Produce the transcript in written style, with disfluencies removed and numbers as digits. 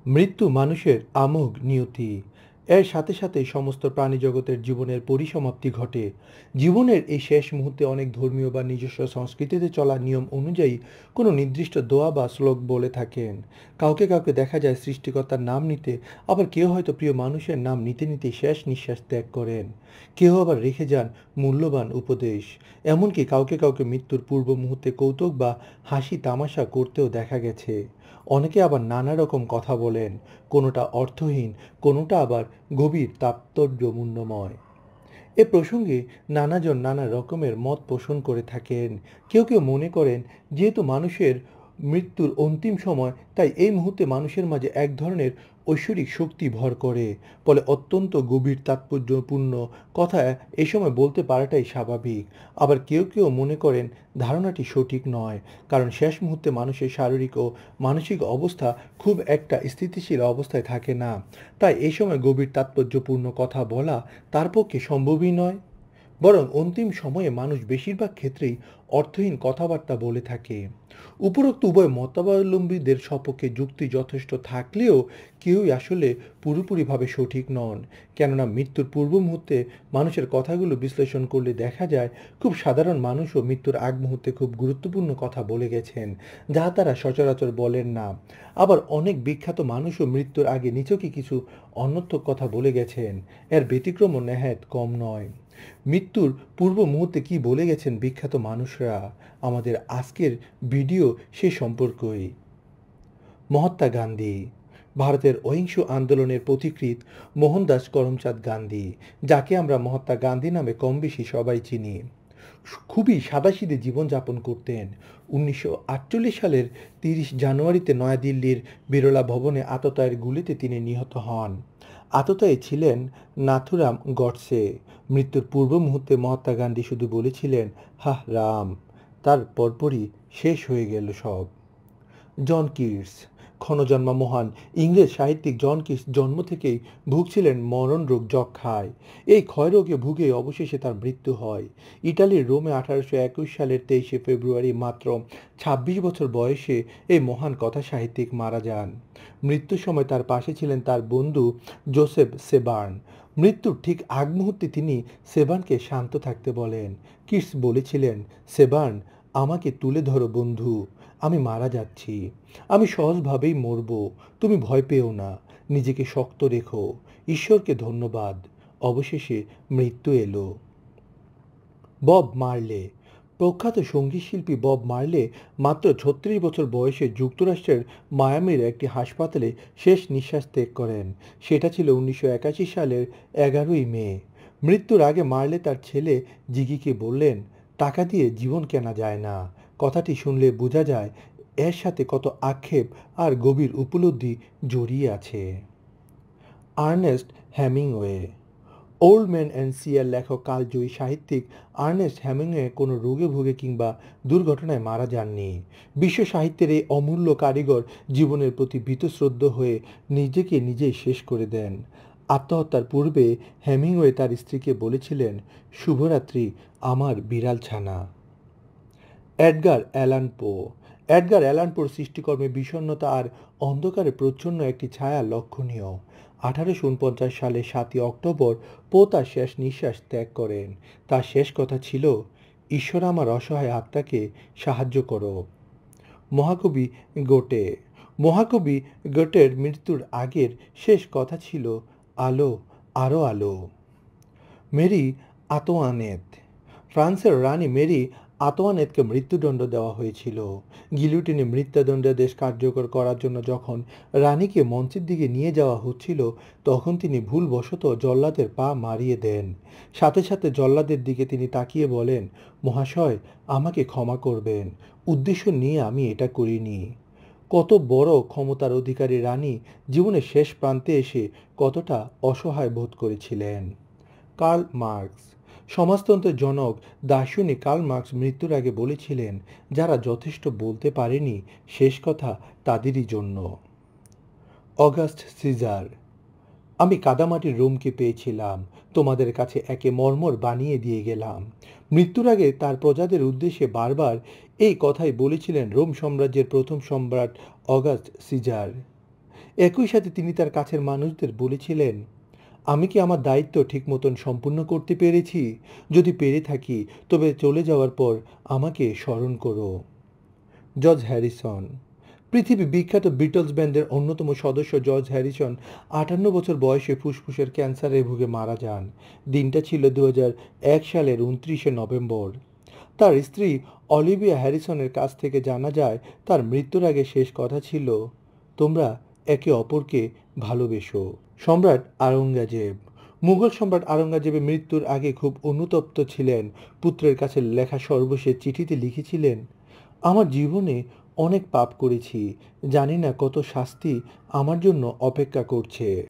মৃত্যু মানুষের আমোঘ নিয়তি। এর সাথে সাথে সমস্ত প্রাণীজগতের জীবনের পরিসমাপ্তি ঘটে। জীবনের এই শেষ মুহূর্তে অনেক ধর্মীয় বা নিজস্ব সংস্কৃতিতে চলা নিয়ম অনুযায়ী কোনো নির্দিষ্ট দোয়া বা শ্লোক বলে থাকেন। কাউকে কাউকে দেখা যায় সৃষ্টিকর্তার নাম নিতে, আবার কেউ হয়তো প্রিয় মানুষের নাম নিতে নিতে শেষ নিঃশ্বাস ত্যাগ করেন। কেউ আবার রেখে যান মূল্যবান উপদেশ। এমনকি কাউকে কাউকে মৃত্যুর পূর্ব মুহূর্তে কৌতুক বা হাসি তামাশা করতেও দেখা গেছে। অনেকে আবার নানা রকম কথা বলেন, কোনোটা অর্থহীন, কোনোটা আবার গভীর তাৎপর্যমূর্ণময়। এ প্রসঙ্গে নানাজন নানা রকমের মত পোষণ করে থাকেন। কেউ কেউ মনে করেন, যেহেতু মানুষের মৃত্যুর অন্তিম সময়, তাই এই মুহূর্তে মানুষের মাঝে এক ধরনের ঐশ্বরিক শক্তি ভর করে, ফলে অত্যন্ত গভীর তাৎপর্যপূর্ণ কথা এই সময় বলতে পারাটাই স্বাভাবিক। আবার কেউ কেউ মনে করেন ধারণাটি সঠিক নয়, কারণ শেষ মুহূর্তে মানুষের শারীরিক ও মানসিক অবস্থা খুব একটা স্থিতিশীল অবস্থায় থাকে না। তাই এই সময় গভীর তাৎপর্যপূর্ণ কথা বলা তার পক্ষে সম্ভবই নয়। বরং অন্তিম সময়ে মানুষ বেশিরভাগ ক্ষেত্রেই অর্থহীন কথাবার্তা বলে থাকে। উপরোক্ত উভয় মতাবলম্বীদের সপক্ষে যুক্তি যথেষ্ট থাকলেও কেউই আসলে পুরোপুরিভাবে সঠিক নন। কেননা মৃত্যুর পূর্ব মুহূর্তে মানুষের কথাগুলো বিশ্লেষণ করলে দেখা যায়, খুব সাধারণ মানুষও মৃত্যুর আগ মুহূর্তে খুব গুরুত্বপূর্ণ কথা বলে গেছেন, যা তারা সচরাচর বলেন না। আবার অনেক বিখ্যাত মানুষও মৃত্যুর আগে নিছকই কিছু অনর্থক কথা বলে গেছেন। এর ব্যতিক্রমও নেহাত কম নয়। মৃত্যুর পূর্ব মুহূর্তে কি বলে গেছেন বিখ্যাত মানুষরা, আমাদের আজকের ভিডিও সে সম্পর্কই। মহাত্মা গান্ধী, ভারতের অহিংস আন্দোলনের পথিকৃৎ মোহনদাস করমচাঁদ গান্ধী, যাকে আমরা মহাত্মা গান্ধী নামে কম বেশি সবাই চিনি, খুবই সাদাসিধে জীবনযাপন করতেন। 1948 সালের 30 জানুয়ারিতে নয়াদিল্লির বিড়লা ভবনে আততায়ীর গুলিতে তিনি নিহত হন। আততায়ী ছিলেন নাথুরাম গডসে। মৃত্যুর পূর্ব মুহূর্তে মহাত্মা গান্ধী শুধু বলেছিলেন, হাহ রাম। তার পরপরই শেষ হয়ে গেল সব। জন কিটস, ক্ষণজন্মা মহান ইংরেজ সাহিত্যিক জন কিটস জন্ম থেকেই ভুগছিলেন মরণরোগ যক্ষ্মায়। এই ক্ষয়রোগে ভুগে অবশেষে তার মৃত্যু হয় ইটালির রোমে 1821 সালের 23শে ফেব্রুয়ারি। মাত্র 26 বছর বয়সে এই মহান কথা সাহিত্যিক মারা যান। মৃত্যুর সময় তার পাশে ছিলেন তার বন্ধু জোসেফ সেবার্ন। মৃত্যুর ঠিক আগ মুহূর্তে তিনি সেবার্নকে শান্ত থাকতে বলেন। কিটস বলেছিলেন, সেবার্ন, আমাকে তুলে ধরো বন্ধু, আমি মারা যাচ্ছি, আমি সহজভাবেই মরব, তুমি ভয় পেও না, নিজেকে শক্ত রেখো, ঈশ্বরকে ধন্যবাদ। অবশেষে মৃত্যু এলো। বব মার্লে, প্রখ্যাত সঙ্গীতশিল্পী বব মার্লে মাত্র 36 বছর বয়সে যুক্তরাষ্ট্রের মায়ামির একটি হাসপাতালে শেষ নিঃশ্বাস ত্যাগ করেন। সেটা ছিল 1981 সালের 11ই মে। মৃত্যুর আগে মার্লে তার ছেলে জিগিকে বললেন, টাকা দিয়ে জীবন কেনা যায় না। কথাটি শুনলে বোঝা যায় এর সাথে কত আক্ষেপ আর গভীর উপলব্ধি জড়িয়ে আছে। Ernest Hemingway, Old Man and Sea লেখক কালজয়ী সাহিত্যিক আর্নেস্ট হেমিংওয়ে কোনো রোগে ভুগে কিংবা দুর্ঘটনায় মারা যাননি। বিশ্ব সাহিত্যের এই অমূল্য কারিগর জীবনের প্রতি বীতশ্রদ্ধ হয়ে নিজেকে নিজেই শেষ করে দেন। আত্মহত্যার পূর্বে হেমিংওয়ে তার স্ত্রীকে বলেছিলেন, শুভরাত্রি আমার বিড়াল ছানা। এডগার অ্যালান পো, এডগার অ্যালান পোর সৃষ্টিকর্মে বিষণ্ণতা আর অন্ধকারে প্রচ্ছন্ন একটি ছায়া লক্ষণীয়। 1849 সালের 7ই অক্টোবর পো তার শেষ নিঃশ্বাস ত্যাগ করেন। তার শেষ কথা ছিল, ঈশ্বর আমার অসহায় আত্মাকে সাহায্য করো। মহাকবি গোটে, মহাকবি গোটের মৃত্যুর আগের শেষ কথা ছিল, আলো, আরো আলো। মেরি আতোয়ানেত, ফ্রান্সের রানী মেরি আতোয়ানেতকে মৃত্যুদণ্ড দেওয়া হয়েছিল। গিলোটিনে মৃত্যুদণ্ডাদেশ কার্যকর করার জন্য যখন রানীকে মঞ্চের দিকে নিয়ে যাওয়া হচ্ছিল, তখন তিনি ভুলবশত জল্লাদের পা মারিয়ে দেন। সাথে সাথে জল্লাদের দিকে তিনি তাকিয়ে বলেন, মহাশয়, আমাকে ক্ষমা করবেন, উদ্দেশ্য নিয়ে আমি এটা করিনি। কত বড় ক্ষমতার অধিকারী রানী জীবনের শেষ প্রান্তে এসে কতটা অসহায় বোধ করেছিলেন। কার্ল মার্কস, সমাজতন্ত্রের জনক দার্শনিক কার্ল মার্কস মৃত্যুর আগে বলেছিলেন, যারা যথেষ্ট বলতে পারেনি, শেষ কথা তাদেরই জন্য। অগাস্ট সিজার, আমি কাদামাটির রোমকে পেয়েছিলাম, তোমাদের কাছে একে মর্মর বানিয়ে দিয়ে গেলাম। মৃত্যুর আগে তার প্রজাদের উদ্দেশ্যে বারবার এই কথাই বলেছিলেন রোম সাম্রাজ্যের প্রথম সম্রাট অগাস্ট সিজার। একই সাথে তিনি তার কাছের মানুষদের বলেছিলেন, আমি কি আমার দায়িত্ব ঠিক মতন সম্পূর্ণ করতে পেরেছি? যদি পেরে থাকি তবে চলে যাওয়ার পর আমাকে স্মরণ করো। George Harrison. পৃথিবী বিখ্যাত বিটলস ব্যান্ডের অন্যতম সদস্য জর্জ হ্যারিসন 58 বছর বয়সে ফুসফুসের ক্যান্সারে ভুগে মারা যান। দিনটা ছিল 2001 সালের 29শে নভেম্বর। তার স্ত্রী অলিভিয়া হ্যারিসনের কাছ থেকে জানা যায় তার মৃত্যুর আগে শেষ কথা ছিল, তোমরা একে অপরকে ভালোবেসো। সম্রাট আওরঙ্গজেব। মুঘল সম্রাট আওরঙ্গজেবের মৃত্যুর আগে খুব অনুতপ্ত ছিলেন। পুত্রের কাছে লেখা সর্বশেষ চিঠিতে লিখেছিলেন, আমার জীবনে অনেক পাপ করেছি, জানি না কত শাস্তি আমার জন্য অপেক্ষা করছে।